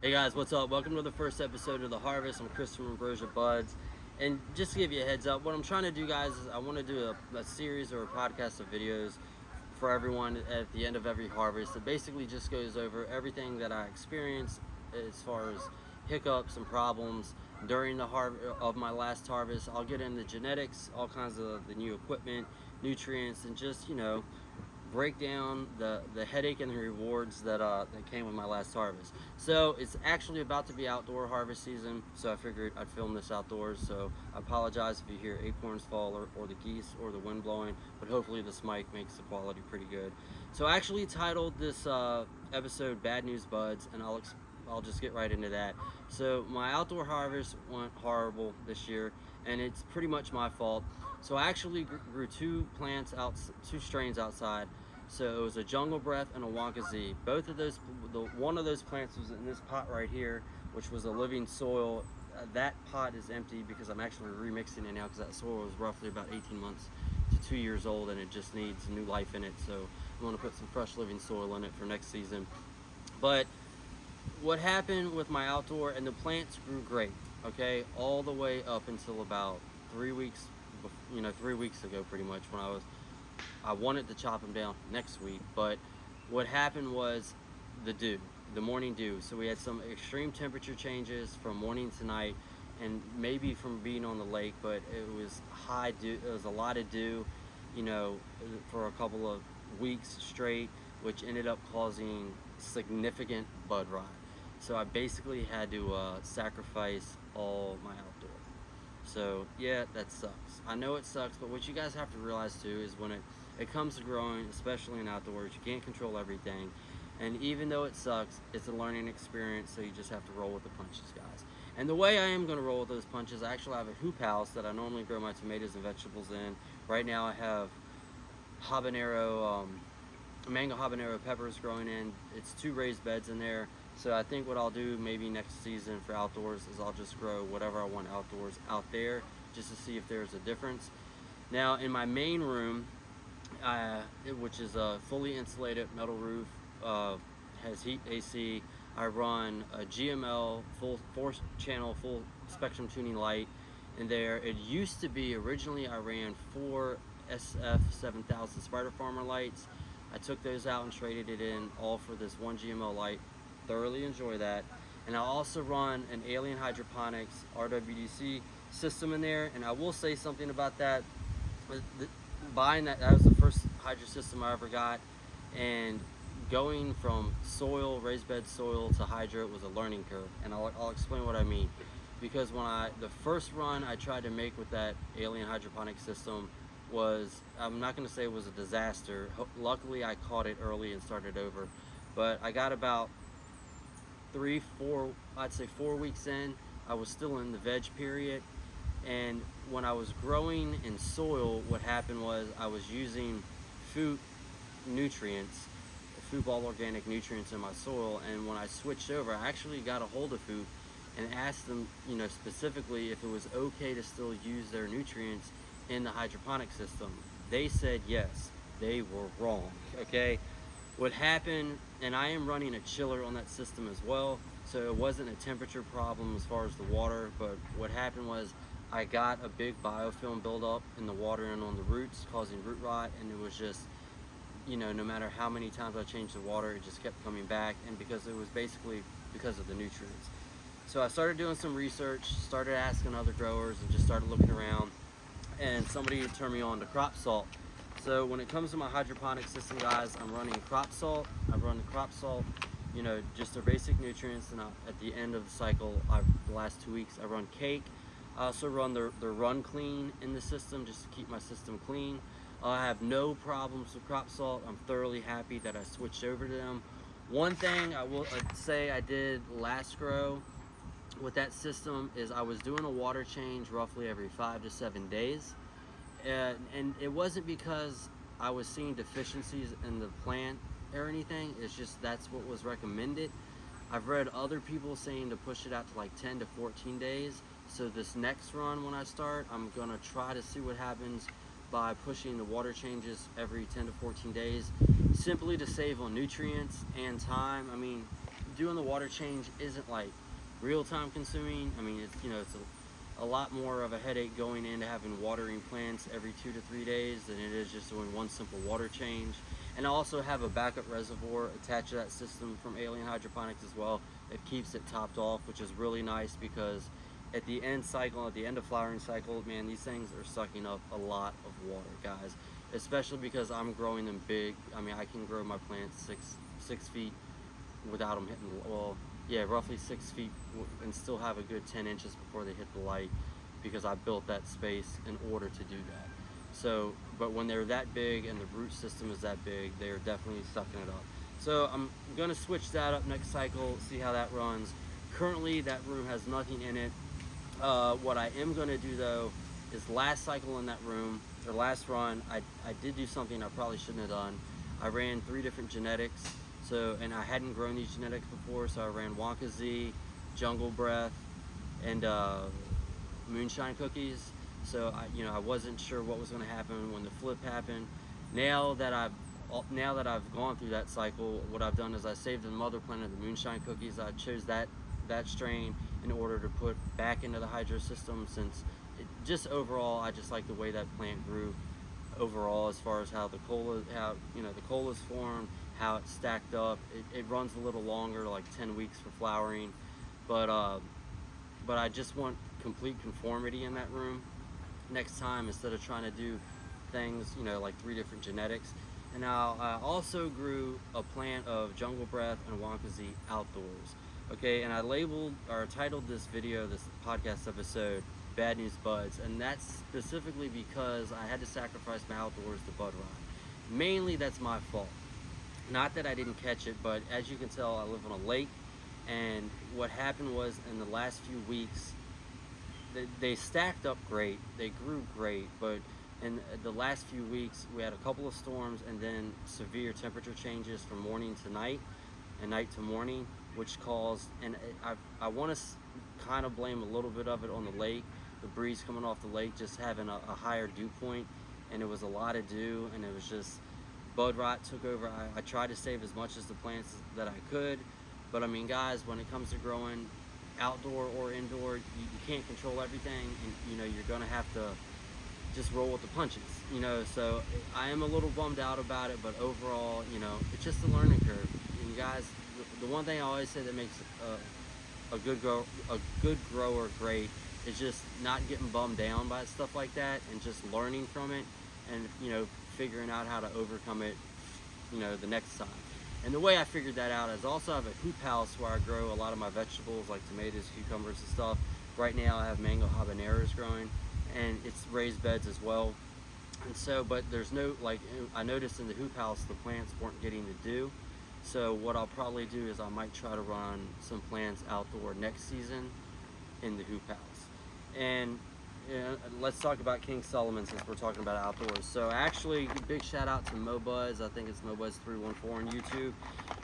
Hey guys, what's up? Welcome to the first episode of The Harvest. I'm Chris from Ambrosia Buds. And just to give you a heads up, what I'm trying to do, guys, is I want to do a series or a podcast of videos for everyone at the end of every harvest. It basically just goes over everything that I experienced as far as hiccups and problems during the of my last harvest. I'll get into genetics, all kinds of the new equipment, nutrients, and just, break down the headache and the rewards that came with my last harvest. So it's actually about to be outdoor harvest season, so I figured I'd film this outdoors. So I apologize if you hear acorns fall or the geese or the wind blowing, but hopefully this mic makes the quality pretty good. So I actually titled this episode Bad News Buds, and I'll just get right into that. So my outdoor harvest went horrible this year, and it's pretty much my fault. So I actually grew two strains outside. So it was a Jungle Breath and a Wonka Z. Both of those, one of those plants was in this pot right here, which was a living soil. That pot is empty because I'm actually remixing it now because that soil was roughly about 18 months to 2 years old, and it just needs new life in it. So I'm going to put some fresh living soil in it for next season. But what happened with my outdoor, and the plants grew great, okay, all the way up until about 3 weeks, 3 weeks ago, pretty much, when I wanted to chop them down next week. But what happened was the morning dew. So we had some extreme temperature changes from morning to night, and maybe from being on the lake, but it was high dew. It was a lot of dew, for a couple of weeks straight, which ended up causing significant bud rot. So I basically had to sacrifice all my outdoor. So yeah, that sucks. I know it sucks, but what you guys have to realize too is when it comes to growing, especially in outdoors, you can't control everything. And even though it sucks, it's a learning experience, so you just have to roll with the punches, guys. And the way I am going to roll with those punches, I actually have a hoop house that I normally grow my tomatoes and vegetables in. Right now I have mango habanero peppers growing in. It's 2 raised beds in there. So I think what I'll do maybe next season for outdoors is I'll just grow whatever I want outdoors out there, just to see if there's a difference. Now in my main room, which is a fully insulated metal roof, has heat, AC, I run a GML full 4-channel full spectrum tuning light in there. It used to be, originally I ran 4 SF7000 Spider Farmer lights. I took those out and traded it in all for this one GML light. Thoroughly enjoy that. And I also run an Alien Hydroponics RWDC system in there, and I will say something about that. Buying that was the first hydro system I ever got, and going from raised bed soil to hydro was a learning curve, and I'll explain what I mean. Because the first run I tried to make with that Alien Hydroponic system was, I'm not going to say it was a disaster. Luckily I caught it early and started over, but I got about 4 weeks in. I was still in the veg period, and when I was growing in soil, what happened was I was using food ball organic nutrients in my soil. And when I switched over, I actually got a hold of food and asked them, specifically if it was okay to still use their nutrients in the hydroponic system. They said yes. They were wrong, okay? What happened, and I am running a chiller on that system as well, so it wasn't a temperature problem as far as the water, but what happened was I got a big biofilm buildup in the water and on the roots, causing root rot, and it was just, no matter how many times I changed the water, it just kept coming back, and because it was basically because of the nutrients. So I started doing some research, started asking other growers, and just started looking around, and somebody turned me on to crop salt. So when it comes to my hydroponic system, guys, I'm running crop salt. I run crop salt, just their basic nutrients, and at the end of the cycle, the last 2 weeks, I run cake. I also run the Run Clean in the system just to keep my system clean. I have no problems with crop salt. I'm thoroughly happy that I switched over to them. One thing I will say I did last grow with that system is I was doing a water change roughly every 5 to 7 days. And it wasn't because I was seeing deficiencies in the plant or anything. It's just that's what was recommended. I've read other people saying to push it out to like 10 to 14 days. So this next run, when I start, I'm gonna try to see what happens by pushing the water changes every 10 to 14 days, simply to save on nutrients and time. I mean, doing the water change isn't like real time consuming. I mean, it's, you know, it's a lot more of a headache going into having watering plants every 2 to 3 days than it is just doing one simple water change. And I also have a backup reservoir attached to that system from Alien Hydroponics as well that keeps it topped off, which is really nice because at the end of flowering cycle, man, these things are sucking up a lot of water, guys. Especially because I'm growing them big. I mean, I can grow my plants six feet without them hitting, well, yeah, roughly 6 feet, and still have a good 10 inches before they hit the light, because I built that space in order to do that. So, but when they're that big and the root system is that big, they're definitely sucking it up. So I'm gonna switch that up next cycle, see how that runs. Currently, that room has nothing in it. What I am gonna do though is last cycle in that room, or last run, I did do something I probably shouldn't have done. I ran 3 different genetics. So, and I hadn't grown these genetics before, so I ran Wonka Z, Jungle Breath, and Moonshine Cookies. So I wasn't sure what was going to happen when the flip happened. Now that I've gone through that cycle, what I've done is I saved the mother plant of the Moonshine Cookies. I chose that strain in order to put back into the hydro system, since just overall I just like the way that plant grew overall, as far as how the cola's formed, how it's stacked up. It runs a little longer, like 10 weeks for flowering, but I just want complete conformity in that room next time, instead of trying to do things, like 3 different genetics. And now I also grew a plant of Jungle Breath and Wonka Z outdoors. Okay, and I titled this podcast episode, Bad News Buds, and that's specifically because I had to sacrifice my outdoors to bud rot. Mainly that's my fault. Not that I didn't catch it, but as you can tell, I live on a lake, and what happened was in the last few weeks, they stacked up great, they grew great, but in the last few weeks, we had a couple of storms and then severe temperature changes from morning to night and night to morning, which caused, and I want to kind of blame a little bit of it on the lake, the breeze coming off the lake, just having a higher dew point, and it was a lot of dew, and it was just, bud rot took over. I tried to save as much as the plants that I could, but I mean, guys, when it comes to growing outdoor or indoor, you can't control everything, and you're gonna have to just roll with the punches, so I am a little bummed out about it, but overall, it's just a learning curve. And guys, the one thing I always say that makes a good grower great is just not getting bummed down by stuff like that, and just learning from it, and figuring out how to overcome it the next time. And the way I figured that out is also I have a hoop house where I grow a lot of my vegetables, like tomatoes, cucumbers, and stuff. Right now I have mango habaneros growing, and it's raised beds as well. And so, but there's no, I noticed in the hoop house the plants weren't getting the dew. So what I'll probably do is I might try to run some plants outdoor next season in the hoop house. And let's talk about King Solomon, since we're talking about outdoors. So actually, big shout out to MoBuzz. I think it's MoBuzz314 on YouTube.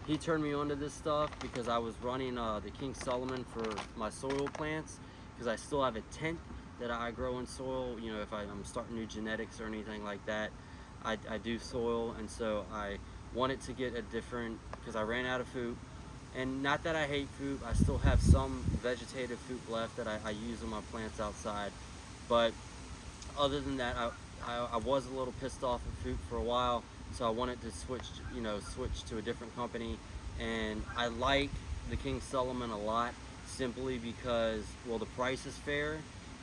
He turned me on to this stuff because I was running the King Solomon for my soil plants, because I still have a tent that I grow in soil. If I'm starting new genetics or anything like that, I do soil, and so I wanted to get a different, because I ran out of food. And not that I hate food, I still have some vegetative food left that I use on my plants outside. But other than that, I was a little pissed off at food for a while, so I wanted to switch to a different company. And I like the King Solomon a lot, simply because, well, the price is fair,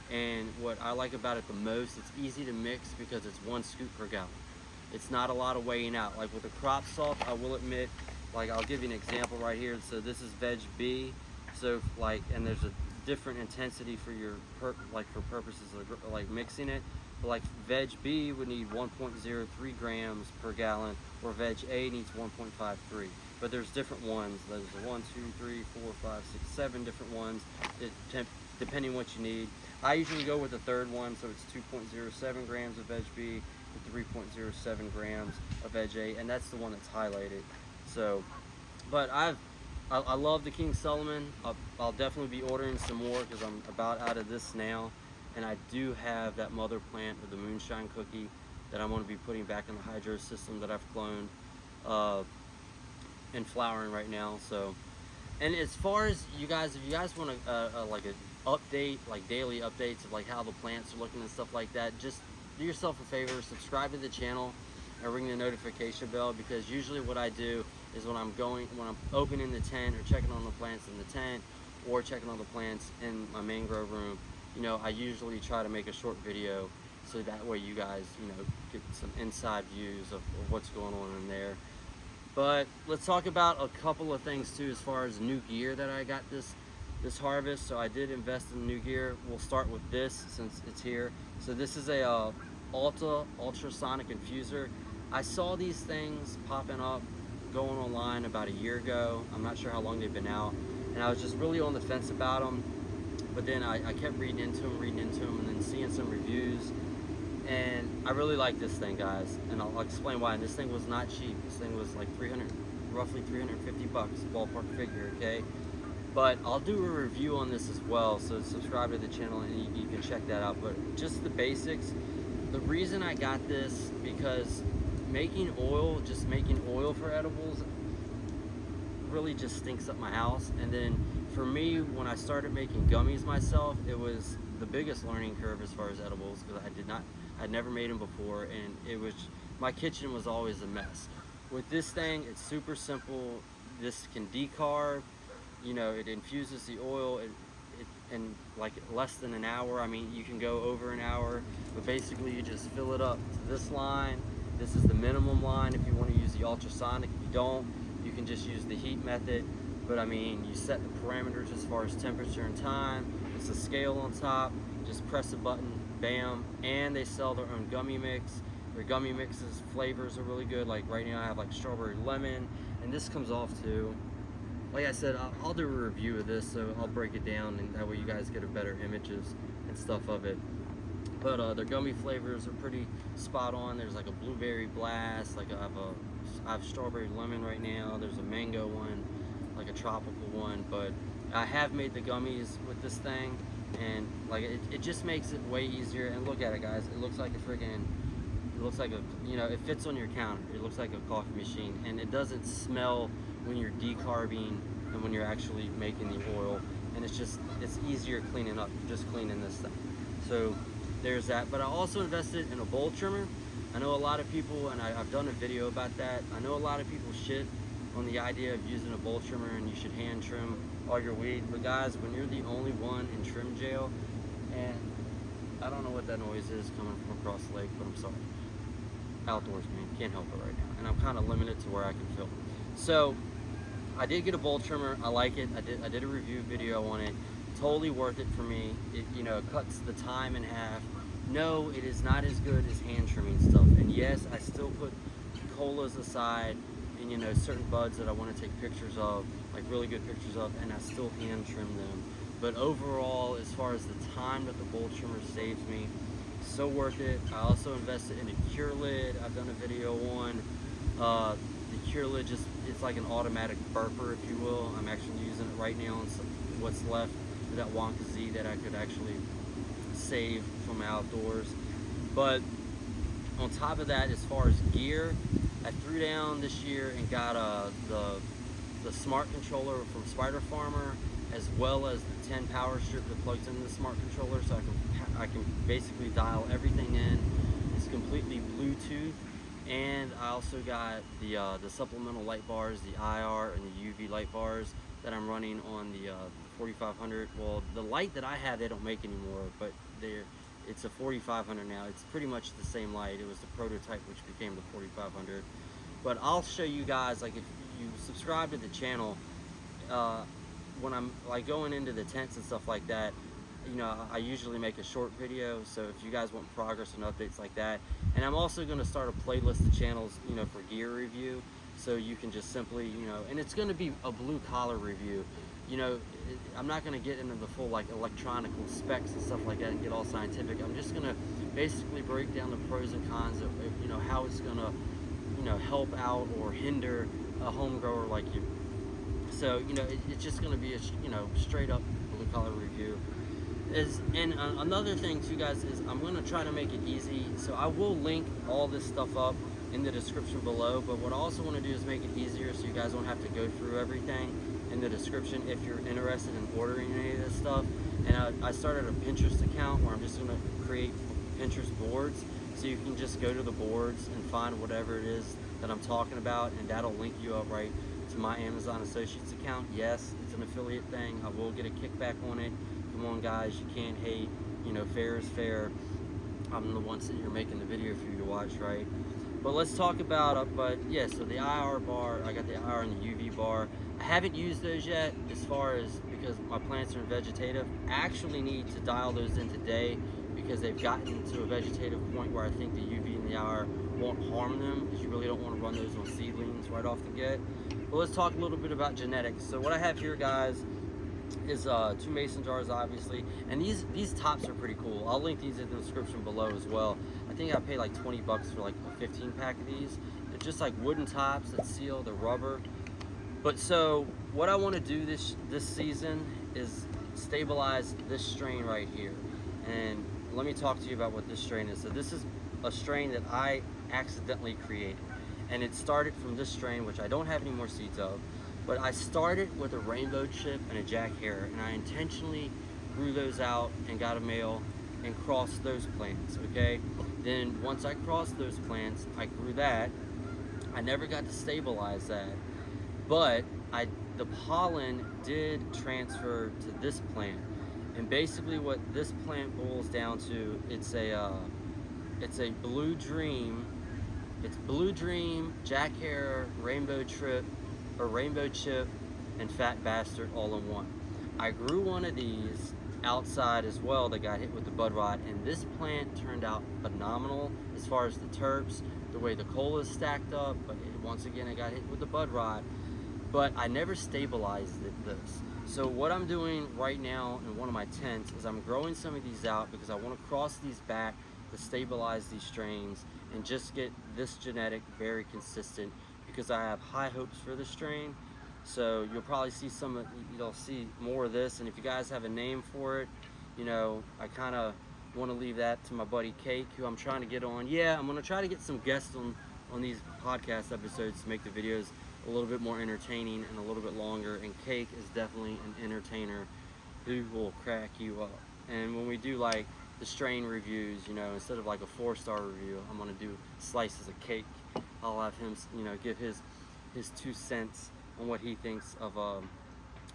and what I like about it the most, it's easy to mix because it's 1 scoop per gallon. It's not a lot of weighing out. Like with the crop salt, I will admit, I'll give you an example right here. So this is Veg B, so and there's a different intensity for your for purposes of mixing it. But Veg B would need 1.03 grams per gallon, or Veg A needs 1.53. But there's different ones. There's 1, 2, 3, 4, 5, 6, 7 different ones, depending on what you need. I usually go with the third one, so it's 2.07 grams of Veg B and 3.07 grams of Veg A, and that's the one that's highlighted. So, but I love the King Solomon. I'll definitely be ordering some more, because I'm about out of this now, and I do have that mother plant of the Moonshine Cookie that I'm going to be putting back in the hydro system that I've cloned and flowering right now. So And as far as you guys, if you guys want like a update, like daily updates of like how the plants are looking and stuff like that, just do yourself a favor, subscribe to the channel and ring the notification bell, because usually what I do is when I'm opening the tent or checking on the plants in the tent or checking on the plants in my main grow room, you know, I usually try to make a short video so that way you guys, you know, get some inside views of what's going on in there. But let's talk about a couple of things too as far as new gear that I got this harvest. So I did invest in new gear. We'll start with this since it's here. So this is a ultrasonic infuser. I saw these things popping up going online about a year ago. I'm not sure how long they've been out, and I was just really on the fence about them. But then I kept reading into them, and then seeing some reviews. And I really like this thing, guys, and I'll explain why. And this thing was not cheap. This thing was like roughly 350 bucks, ballpark figure, okay? But I'll do a review on this as well, so subscribe to the channel and you can check that out. But just the basics. The reason I got this, because making oil for edibles really just stinks up my house. And then for me, when I started making gummies myself, it was the biggest learning curve as far as edibles, because I'd never made them before, and my kitchen was always a mess. With this thing, it's super simple. This can decarb, you know, it infuses the oil in like less than an hour. I mean, you can go over an hour, but basically you just fill it up to this line. This is the minimum line if you want to use the ultrasonic. If you don't, you can just use the heat method. But I mean, you set the parameters as far as temperature and time. It's a scale on top. Just press a button, bam. And they sell their own gummy mix. Their gummy mixes flavors are really good. Like right now I have like strawberry lemon, and this comes off too. Like I said, I'll do a review of this, so I'll break it down, and that way you guys get a better images and stuff of it. But their gummy flavors are pretty spot on. There's like a blueberry blast, like I have strawberry lemon right now. There's a mango one, like a tropical one. But I have made the gummies with this thing, and like it just makes it way easier. And look at it, guys. It looks like you know, it fits on your counter. It looks like a coffee machine, and it doesn't smell when you're decarbing and when you're actually making the oil. And it's easier cleaning up, just cleaning this thing. So there's that. But I also invested in a bowl trimmer. I know a lot of people, and I've done a video about that. I know a lot of people shit on the idea of using a bowl trimmer and you should hand trim all your weed. But guys, when you're the only one in trim jail, and I don't know what that noise is coming from across the lake, but I'm sorry. Outdoors, man, can't help it right now. And I'm kind of limited to where I can film. So I did get a bowl trimmer. I like it. I did a review video on it. Totally worth it for me. It, you know, cuts the time in half. No, it is not as good as hand trimming stuff. And yes, I still put colas aside and, you know, certain buds that I want to take pictures of, like really good pictures of, and I still hand trim them. But overall, as far as the time that the bowl trimmer saves me, so worth it. I also invested in a cure lid. I've done a video on the cure lid. It's like an automatic burper, if you will. I'm actually using it right now on what's left of that Wonka Z that I could actually save from outdoors. But on top of that, as far as gear, I threw down this year and got the smart controller from Spider Farmer, as well as the 10 power strip that plugs into the smart controller, so I can basically dial everything in. It's completely Bluetooth. And I also got the supplemental light bars, the IR and the UV light bars that I'm running on the 4500. Well, the light that I have, they don't make anymore, but it's a 4500 now. It's pretty much the same light. It was the prototype which became the 4500. But I'll show you guys, like if you subscribe to the channel, when I'm like going into the tents and stuff like that, you know, I usually make a short video. So if you guys want progress and updates like that, and I'm also going to start a playlist of channels, you know, for gear review, so you can just simply, you know, and it's going to be a blue collar review. You know, I'm not going to get into the full like electronical specs and stuff like that and get all scientific. I'm just going to basically break down the pros and cons of, you know, how it's going to, you know, help out or hinder a home grower like you. So, you know, it's just going to be a, you know, straight up blue collar review. And another thing too, guys, is I'm going to try to make it easy. So I will link all this stuff up in the description below, but what I also want to do is make it easier so you guys don't have to go through everything in the description if you're interested in ordering any of this stuff. And I started a Pinterest account where I'm just gonna create Pinterest boards, so you can just go to the boards and find whatever it is that I'm talking about, and that'll link you up right to my Amazon Associates account. Yes, it's an affiliate thing. I will get a kickback on it. Come on, guys, you can't hate. You know, fair is fair. I'm the one sitting here making the video for you to watch, right? But let's talk about but yeah, so the IR bar, I got the IR and the UV bar. I haven't used those yet, as far as, because my plants are in vegetative. I actually need to dial those in today, because they've gotten to a vegetative point where I think the UV and the IR won't harm them, because you really don't want to run those on seedlings right off the get. But let's talk a little bit about genetics. So what I have here, guys, is 2 mason jars, obviously, and these tops are pretty cool. I'll link these in the description below as well. I think I paid like 20 bucks for like a 15 pack of these. They're just like wooden tops that seal, they're rubber. But so what I want to do this season is stabilize this strain right here. And let me talk to you about what this strain is. So this is a strain that I accidentally created, and it started from this strain, which I don't have any more seeds of. But I started with a rainbow chip and a Jack Hare, and I intentionally grew those out and got a male and crossed those plants, okay? Then once I crossed those plants, I grew that. I never got to stabilize that, but the pollen did transfer to this plant. And basically what this plant boils down to, it's a Blue Dream. It's Blue Dream, Jack Hare, Rainbow Chip, and Fat Bastard all in one. I grew one of these outside as well that got hit with the bud rot, and this plant turned out phenomenal as far as the terps, the way the cola is stacked up, but once again it got hit with the bud rot. But I never stabilized this. So what I'm doing right now in one of my tents is I'm growing some of these out, because I want to cross these back to stabilize these strains and just get this genetic very consistent, because I have high hopes for the strain. So you'll probably see you'll see more of this, and if you guys have a name for it, you know, I kind of want to leave that to my buddy Cake, who I'm trying to get on. Yeah, I'm going to try to get some guests on these podcast episodes to make the videos a little bit more entertaining and a little bit longer, and Cake is definitely an entertainer who will crack you up. And when we do like the strain reviews, you know, instead of like a 4-star review, I'm going to do slices of cake. I'll have him, you know, give his 2 cents on what he thinks of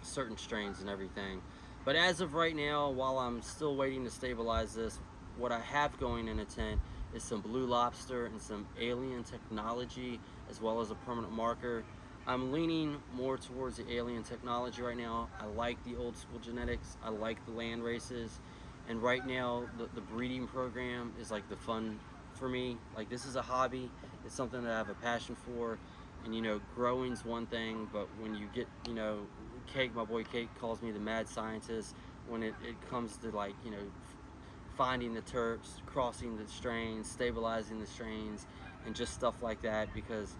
certain strains and everything. But as of right now, while I'm still waiting to stabilize this, what I have going in a tent is some Blue Lobster and some Alien Technology, as well as a permanent marker. I'm leaning more towards the Alien Technology right now. I like the old school genetics. I like the land races. And right now, the breeding program is like the fun for me. Like, this is a hobby. It's something that I have a passion for. And, you know, growing's one thing, but when you get, you know, Cake, my boy Cake calls me the mad scientist when it comes to, like, you know, finding the terps, crossing the strains, stabilizing the strains, and just stuff like that, because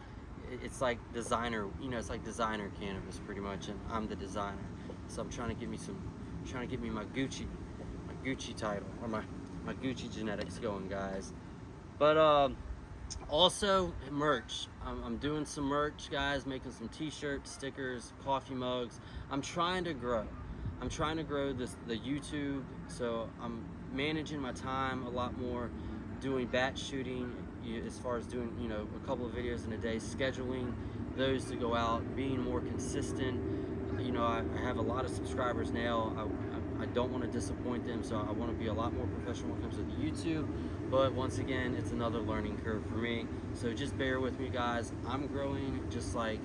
it's like designer, you know, it's like designer cannabis pretty much, and I'm the designer. So I'm trying to get me my Gucci title, or my Gucci genetics going, guys. But also merch. I'm doing some merch, guys, making some t-shirts, stickers, coffee mugs. I'm trying to grow the YouTube, so I'm managing my time a lot more, doing batch shooting, as far as doing, you know, a couple of videos in a day, scheduling those to go out, being more consistent. You know, I have a lot of subscribers now. I don't want to disappoint them, so I want to be a lot more professional when it comes to the YouTube. But once again, it's another learning curve for me. So just bear with me, guys. I'm growing just like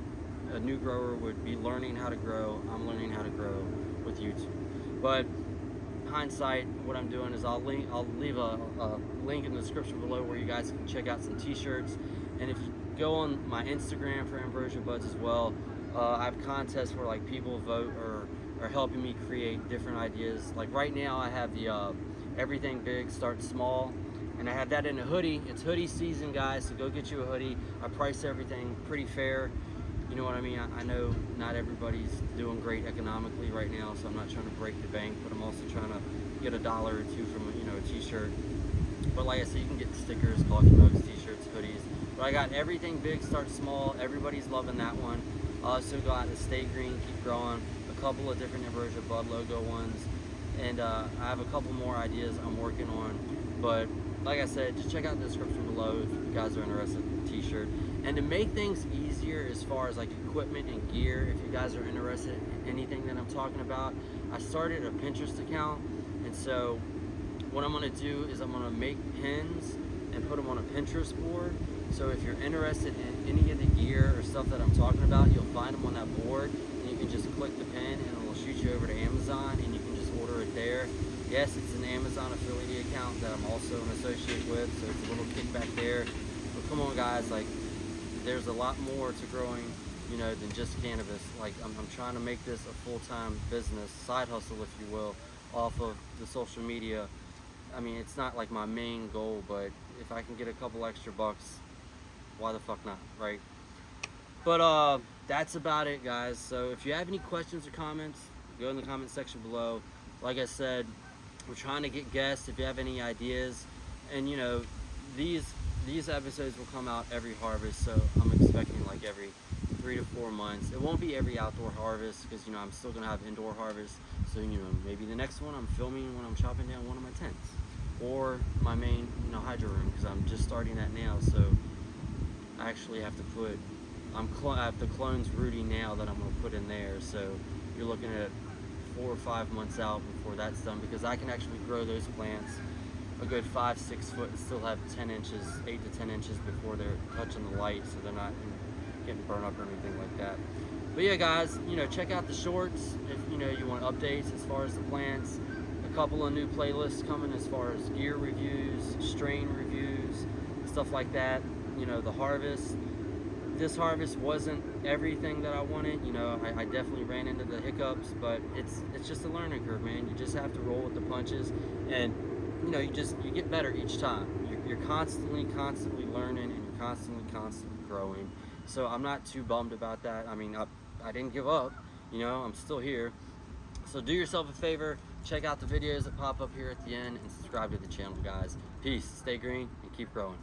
a new grower would be learning how to grow. I'm learning how to grow with YouTube. But hindsight, what I'm doing is I'll leave a link in the description below where you guys can check out some t-shirts. And if you go on my Instagram for Ambrosia Buds as well, I have contests where like people vote or are helping me create different ideas. Like right now I have the Everything Big Start Small, and I have that in a hoodie. It's hoodie season, guys, so go get you a hoodie. I price everything pretty fair. You know what I mean? I know not everybody's doing great economically right now, so I'm not trying to break the bank, but I'm also trying to get $1 or $2 from, you know, a t-shirt. But like I said, you can get stickers, coffee mugs, t-shirts, hoodies. But I got Everything Big Start Small. Everybody's loving that one. Also got the Stay Green, Keep Growing, a couple of different Ambrosia Bud logo ones, and I have a couple more ideas I'm working on. But like I said, just check out the description below if you guys are interested in the t-shirt. And to make things easier as far as like equipment and gear, if you guys are interested in anything that I'm talking about, I started a Pinterest account, and so what I'm gonna do is I'm gonna make pins and put them on a Pinterest board. So if you're interested in any of the gear or stuff that I'm talking about, you'll find them on that board, and you can just click the pin and it'll shoot you over to Amazon, and you can just order it there. Yes, it's an Amazon affiliate account that I'm also an associate with, so it's a little kickback there. But come on guys, like, there's a lot more to growing, you know, than just cannabis. Like, I'm trying to make this a full-time business, side hustle if you will, off of the social media. I mean, it's not like my main goal, but if I can get a couple extra bucks, why the fuck not, right? But that's about it, guys. So if you have any questions or comments, go in the comment section below. Like I said, we're trying to get guests if you have any ideas, and you know, these episodes will come out every harvest, so I'm expecting like every 3 to 4 months. It won't be every outdoor harvest because, you know, I'm still gonna have indoor harvest. So, you know, maybe the next one I'm filming when I'm chopping down one of my tents or my main, you know, hydro room, because I'm just starting that now. So I actually have to put, I have the clones Hoodie now that I'm gonna put in there. So you're looking at 4 or 5 months out before that's done, because I can actually grow those plants a good 5-6 foot and still have 10 inches, 8 to 10 inches before they're touching the light, so they're not getting burned up or anything like that. But yeah, guys, you know, check out the shorts if you know you want updates as far as the plants. A couple of new playlists coming as far as gear reviews, strain reviews, stuff like that. You know, the harvest. This harvest wasn't everything that I wanted. You know, I definitely ran into the hiccups, but it's just a learning curve, man. You just have to roll with the punches, and you know, you get better each time. You're constantly learning, and you're constantly growing. So I'm not too bummed about that. I mean, I didn't give up. You know, I'm still here. So do yourself a favor, check out the videos that pop up here at the end, and subscribe to the channel, guys. Peace, stay green, and keep growing.